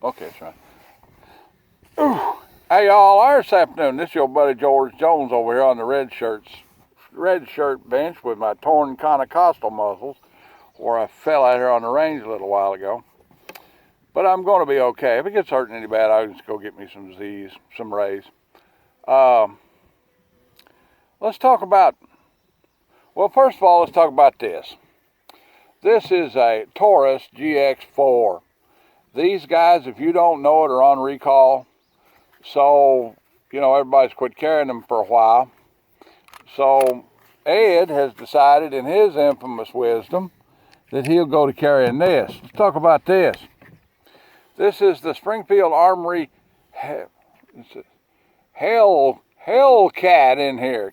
Okay, that's right. Ooh. Hey y'all, this afternoon, this is your buddy George Jones over here on the red shirt bench with my torn contacostal muscles, where I fell out here on the range a little while ago. But I'm going to be okay. If it gets hurting any bad, I'll just go get me some Z's, some Rays. Let's talk about, well, first of all, let's talk about this. This is a Taurus GX4. These guys, if you don't know it, are on recall. So, you know, everybody's quit carrying them for a while. So, Ed has decided in his infamous wisdom that he'll go to carrying this. Let's talk about this. This is the Springfield Armory Hellcat in here.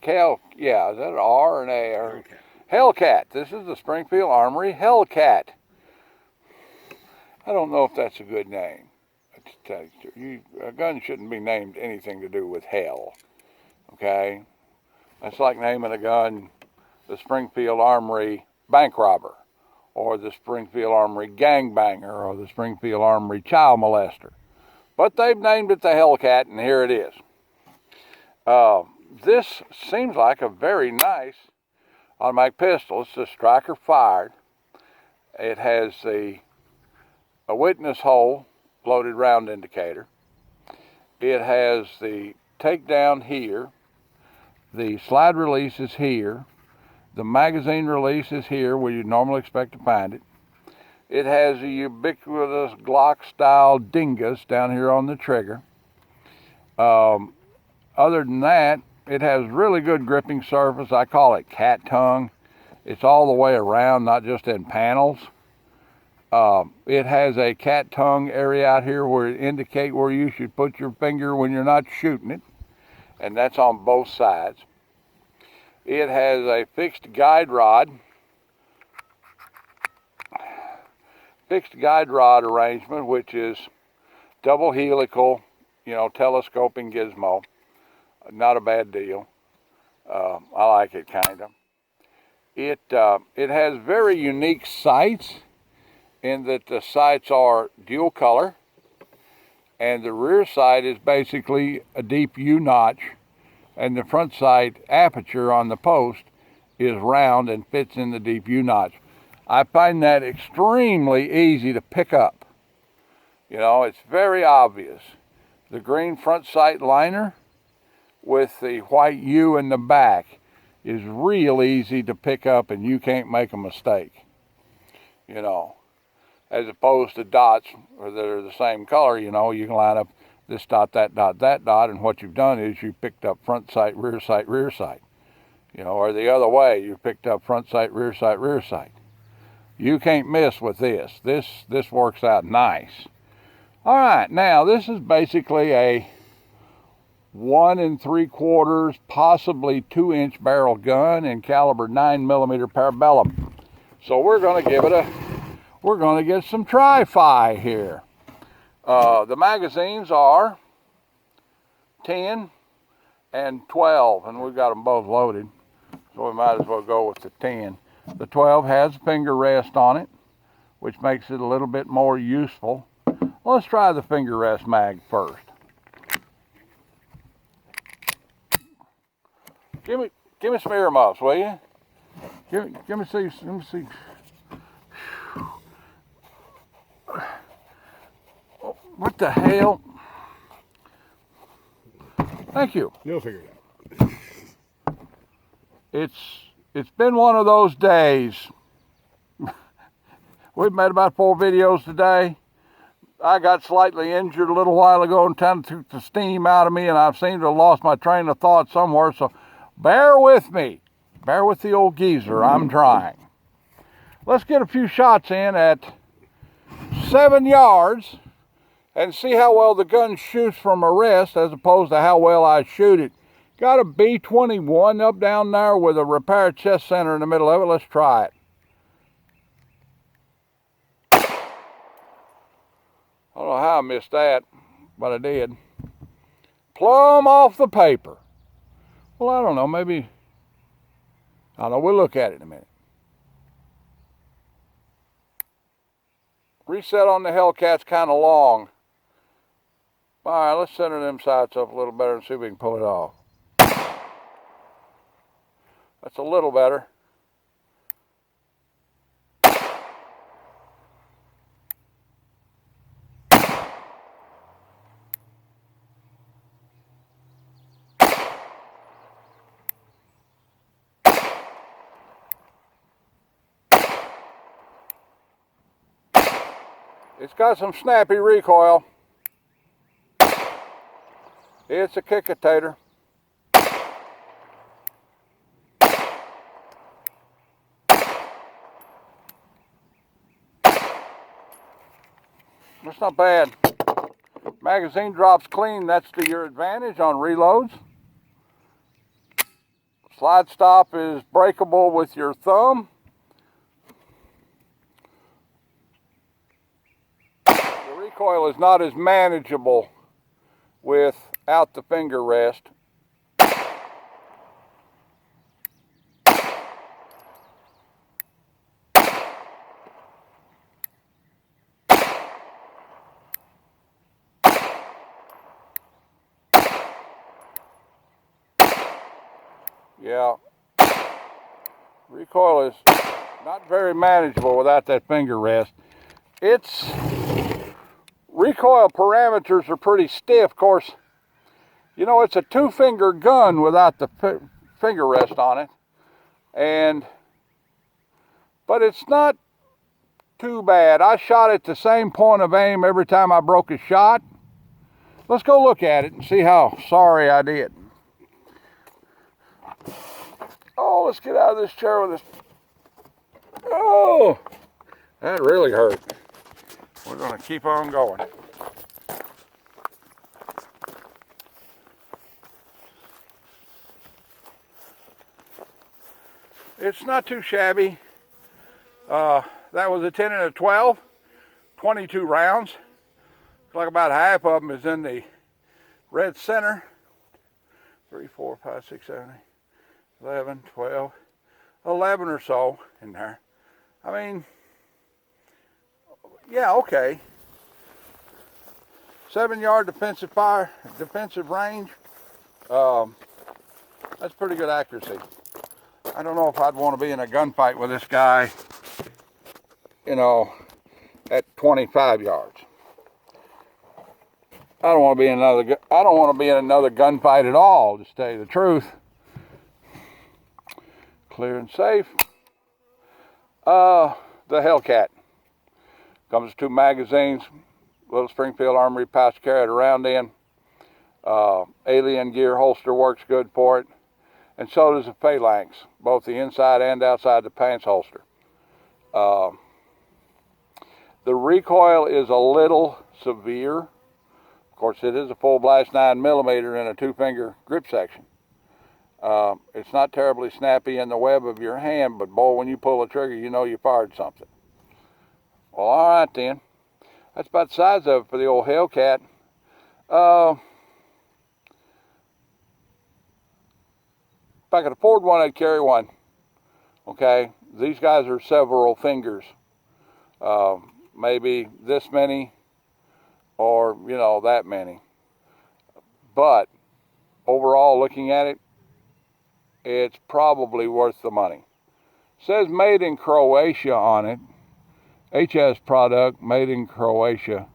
Yeah, is that an R or an A? Hellcat. This is the Springfield Armory Hellcat. I don't know if that's a good name. A gun shouldn't be named anything to do with hell. Okay? That's like naming a gun the Springfield Armory Bank Robber, or the Springfield Armory Gangbanger, or the Springfield Armory Child Molester. But they've named it the Hellcat, and here it is. This seems like a very nice automatic pistol. It's a striker fired. It has a witness hole loaded round indicator. It has the takedown here. The slide release is here. The magazine release is here where you'd normally expect to find it. It has a ubiquitous Glock style dingus down here on the trigger. Other than that, it has really good gripping surface. I call it cat tongue. It's all the way around, not just in panels. It has a cat tongue area out here where it indicates where you should put your finger when you're not shooting it. And that's on both sides. It has a fixed guide rod arrangement, which is double helical, you know, telescoping gizmo. Not a bad deal. I like it kind of. It has very unique sights in that the sights are dual color, and the rear sight is basically a deep U notch, and the front sight aperture on the post is round and fits in the deep U notch. I find that extremely easy to pick up. You know, it's very obvious. The green front sight liner with the white U in the back is real easy to pick up, and you can't make a mistake, you know, as opposed to dots that are the same color. You know, you can line up this dot, that dot, that dot, and what you've done is you picked up front sight, rear sight, rear sight, you know, or the other way, you picked up front sight, rear sight, rear sight. You can't miss with this. This works out nice. All right, now this is basically a 1 3/4, possibly 2-inch barrel gun in caliber 9mm parabellum. So we're going to get some tri-fi here. The magazines are 10 and 12, and we've got them both loaded, so we might as well go with the 10. The 12 has a finger rest on it, which makes it a little bit more useful. Let's try the finger rest mag first. Give me some earmuffs, will you? Let me see. What the hell? Thank you. You'll figure it out. It's been one of those days. We've made about 4 videos today. I got slightly injured a little while ago and kind of took the steam out of me, and I've seemed to have lost my train of thought somewhere, so bear with me. Bear with the old geezer. I'm trying. Let's get a few shots in at 7 yards and see how well the gun shoots from a rest as opposed to how well I shoot it. Got a B-21 up down there with a repair chest center in the middle of it. Let's try it. I don't know how I missed that, but I did. Plumb off the paper. Well, I don't know, maybe, I don't know, we'll look at it in a minute. Reset on the Hellcat's kind of long. All right, let's center them sights up a little better and see if we can pull it off. That's a little better. It's got some snappy recoil. It's a kickitator. That's not bad. Magazine drops clean. That's to your advantage on reloads. Slide stop is breakable with your thumb. The recoil is not as manageable without the finger rest. Yeah, recoil is not very manageable without that finger rest. Its recoil parameters are pretty stiff. Of course, you know, it's a two-finger gun without the finger rest on it, but it's not too bad. I shot at the same point of aim every time I broke a shot. Let's go look at it and see how sorry I did. Oh, let's get out of this chair with this. Oh, that really hurt. We're going to keep on going. It's not too shabby. That was a 10 and a 12, 22 rounds. Looks like about half of them is in the red center. 3, 4, 5, 6, 7, 8. 11, 12, 11 or so in there. I mean, yeah, okay. 7-yard defensive range. That's pretty good accuracy. I don't know if I'd want to be in a gunfight with this guy, you know, at 25 yards. I don't want to be in another gunfight at all, to tell you the truth. Clear and safe. The Hellcat comes with 2 magazines, little Springfield Armory pouch to carry it around in. Alien gear holster works good for it, and so does the phalanx, both the inside and outside the pants holster. The recoil is a little severe. Of course, it is a full blast 9mm in a 2-finger grip section. It's not terribly snappy in the web of your hand, but boy, when you pull the trigger, you know you fired something. Well, all right then. That's about the size of it for the old Hellcat. If I could afford one, I'd carry one. Okay, these guys are several fingers. Maybe this many, or you know, that many. But overall, looking at it, it's probably worth the money. It says made in Croatia on it. HS product, made in Croatia.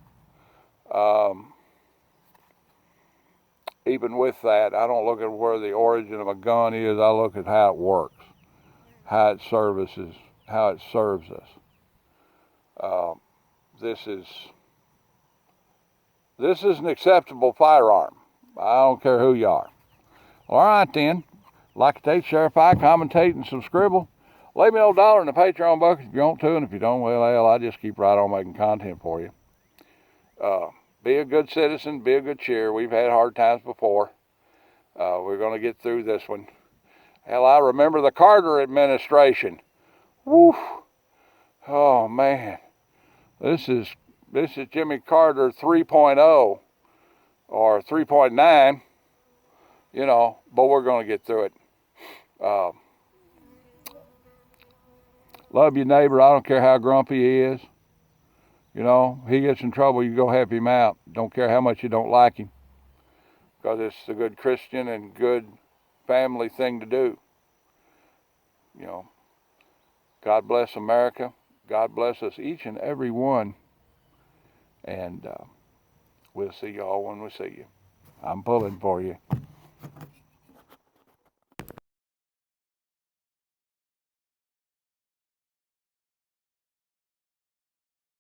Even with that, I don't look at where the origin of a gun is. I look at how it works, how it services, how it serves us. This is an acceptable firearm. I don't care who you are. All right then. Like to take, share, if I commentate and some scribble. Leave me $1 in the Patreon bucket if you want to, and if you don't, well, hell, I just keep right on making content for you. Be a good citizen, be a good cheer. We've had hard times before. We're going to get through this one. Hell, I remember the Carter administration. Woo! Oh man, this is Jimmy Carter 3.0 or 3.9. You know, but we're going to get through it. Love your neighbor. I don't care how grumpy he is. You know, he gets in trouble, you go help him out. Don't care how much you don't like him, because it's a good Christian and good family thing to do. You know, God bless America. God bless us, each and every one. And we'll see y'all when we see you. I'm pulling for you.